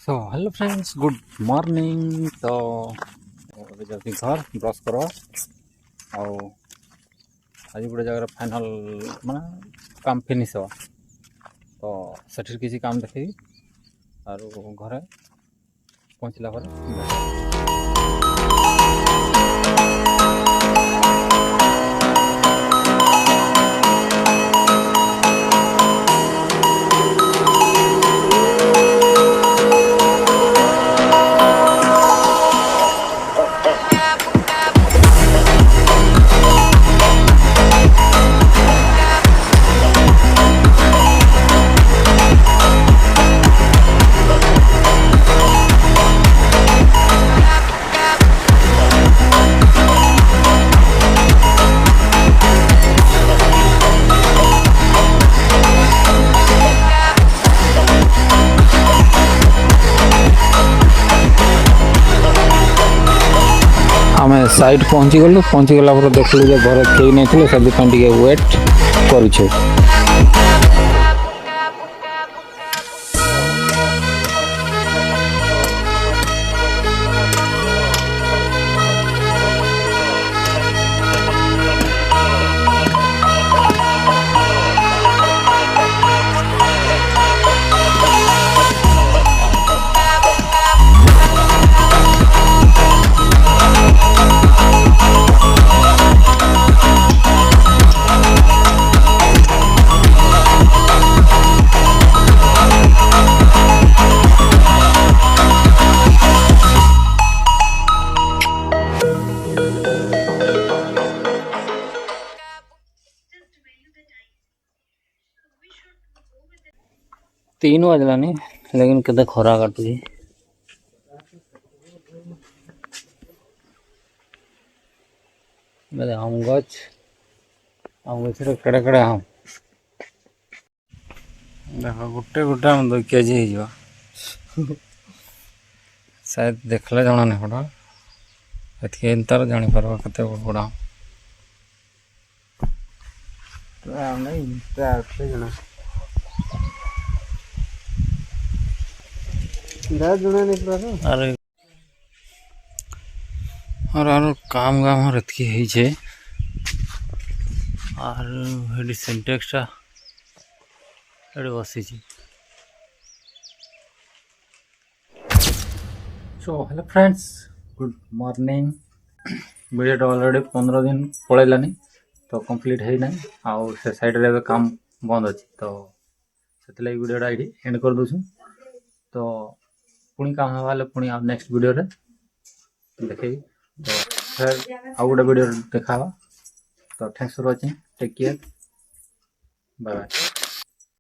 So hello friends good morning. तो अभी जल्दी घर ब्रश करो ଆଉ ଆଜି ଗୋଟେ ଜାଗାରେ ଫାଇନାଲ୍ ମାନେ କାମ ଫିନିସ୍ ହେବ ତ ସେଠିର କିଛି କାମ ଦେଖିକି ଆରୁ ଘରେ ପହଞ୍ଚିଲା ପରେ आमे साइड पहुँचीगलु पहुँचीगला देखलु जे घर कई नहीं थे से वेट करूँ। तीन बजलानी लेकिन केते खरा काटुची आम गछ केड़े केड़े आम देख गोटे गोटे आम 2 केजी हो शायद देखले जना नहीं पड़ा तार जानी पार कते बड़ा जना अरे और काम गाम एतकी है और सिंटेक्स बसी। So hello friends good morning. Video already 15 दिन पलैलानी तो कंप्लीट है ना आउ से साइड रे काम बंद अच्छी तो से वीडियोटा ये एंड कर दूँ। तो पुणी काम हवा पुणी आप नेक्स्ट वीडियो रे देखे तो फिर आउ गोटे वीडियो देखा। तो thanks for watching take care bye bye.